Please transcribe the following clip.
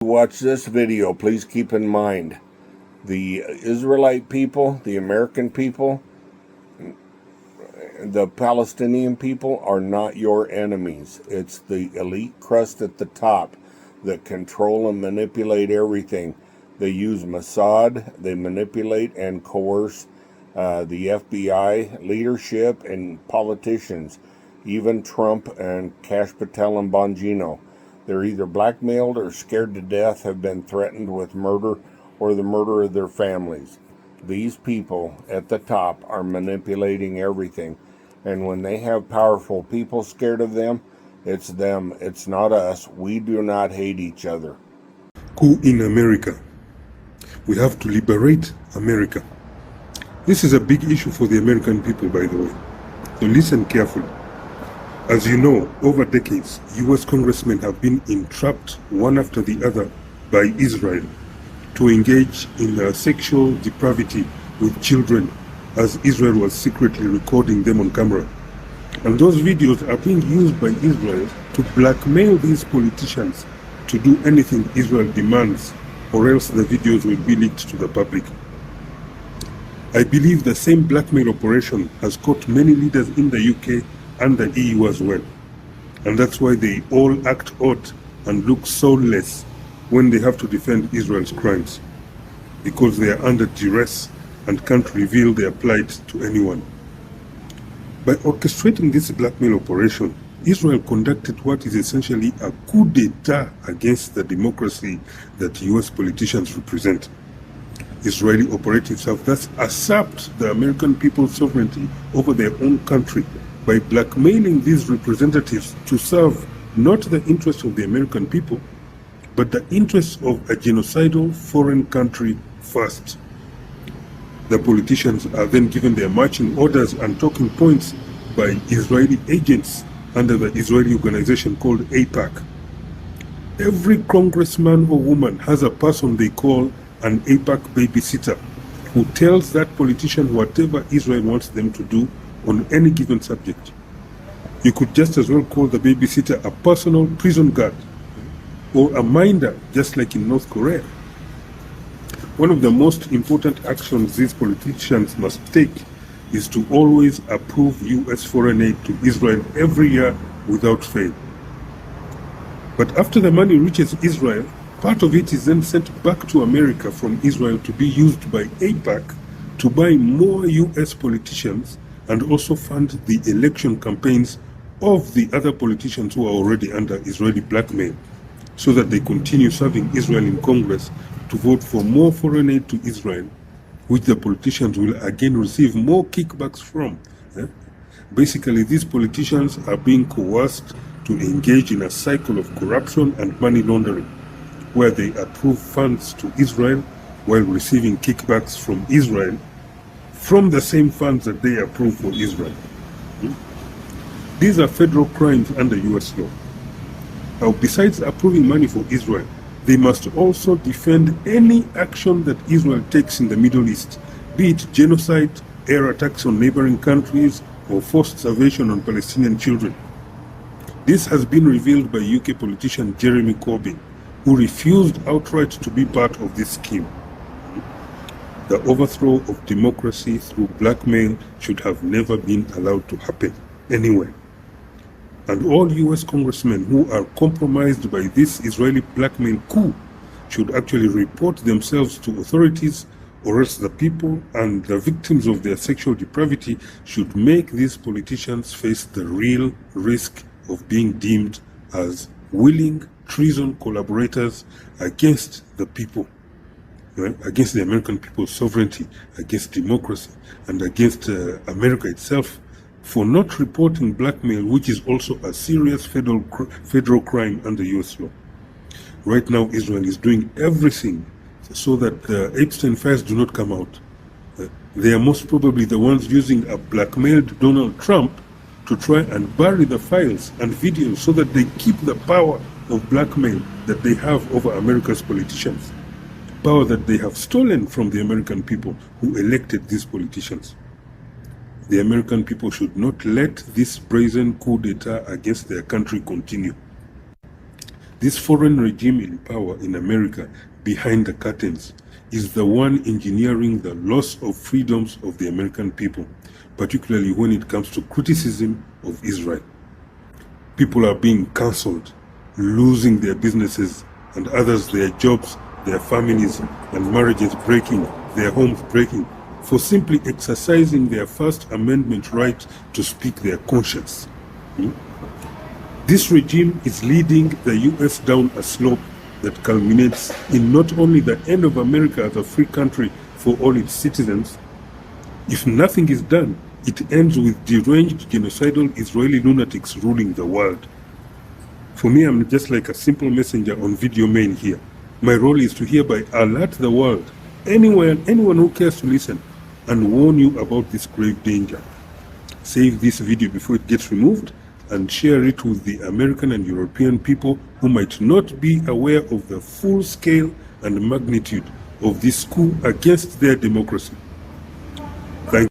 Watch this video, please keep in mind the Israelite people, the American people, the Palestinian people are not your enemies. It's the elite crust at the top that control and manipulate everything. They use Mossad, they manipulate and coerce the FBI leadership and politicians, even Trump and Kash Patel and Bongino. They're either blackmailed or scared to death, have been threatened with murder or the murder of their families. These people at the top are manipulating everything. And when they have powerful people scared of them, it's not us. We do not hate each other. Coup in America. We have to liberate America. This is a big issue for the American people, by the way. So listen carefully. As you know, over decades, US congressmen have been entrapped one after the other by Israel to engage in sexual depravity with children, as Israel was secretly recording them on camera. And those videos are being used by Israel to blackmail these politicians to do anything Israel demands, or else the videos will be leaked to the public. I believe the same blackmail operation has caught many leaders in the UK and the EU as well. And that's why they all act odd and look soulless when they have to defend Israel's crimes, because they are under duress and can't reveal their plight to anyone. By orchestrating this blackmail operation, Israel conducted what is essentially a coup d'etat against the democracy that US politicians represent. Israeli operatives have thus usurped the American people's sovereignty over their own country by blackmailing these representatives to serve not the interests of the American people, but the interests of a genocidal foreign country first. The politicians are then given their marching orders and talking points by Israeli agents under the Israeli organization called AIPAC. Every congressman or woman has a person they call an AIPAC babysitter who tells that politician whatever Israel wants them to do on any given subject. You could just as well call the babysitter a personal prison guard or a minder, just like in North Korea. One of the most important actions these politicians must take is to always approve US foreign aid to Israel every year without fail. But after the money reaches Israel, part of it is then sent back to America from Israel to be used by AIPAC to buy more US politicians and also fund the election campaigns of the other politicians who are already under Israeli blackmail, so that they continue serving Israel in Congress to vote for more foreign aid to Israel, which the politicians will again receive more kickbacks from. Basically, these politicians are being coerced to engage in a cycle of corruption and money laundering, where they approve funds to Israel while receiving kickbacks from Israel from the same funds that they approve for Israel. These are federal crimes under US law. Now, besides approving money for Israel, they must also defend any action that Israel takes in the Middle East, be it genocide, air attacks on neighboring countries, or forced starvation on Palestinian children. This has been revealed by UK politician Jeremy Corbyn, who refused outright to be part of this scheme. The overthrow of democracy through blackmail should have never been allowed to happen anywhere. And all US congressmen who are compromised by this Israeli blackmail coup should actually report themselves to authorities, or else the people and the victims of their sexual depravity should make these politicians face the real risk of being deemed as willing treason collaborators against the people, against the American people's sovereignty, against democracy, and against America itself, for not reporting blackmail, which is also a serious federal crime under US law. Right now, Israel is doing everything so that the Epstein files do not come out. They are most probably the ones using a blackmailed Donald Trump to try and bury the files and videos so that they keep the power of blackmail that they have over America's politicians. Power that they have stolen from the American people who elected these politicians. The American people should not let this brazen coup d'etat against their country continue. This foreign regime in power in America, behind the curtains, is the one engineering the loss of freedoms of the American people, particularly when it comes to criticism of Israel. People are being cancelled, losing their businesses, and others their jobs, their families and marriages breaking, their homes breaking, for simply exercising their First Amendment right to speak their conscience. This regime is leading the US down a slope that culminates in not only the end of America as a free country for all its citizens. If nothing is done, it ends with deranged, genocidal Israeli lunatics ruling the world. For me, I'm just like a simple messenger on video main here. My role is to hereby alert the world, anyone who cares to listen, and warn you about this grave danger. Save this video before it gets removed and share it with the American and European people who might not be aware of the full scale and magnitude of this coup against their democracy. Thank you.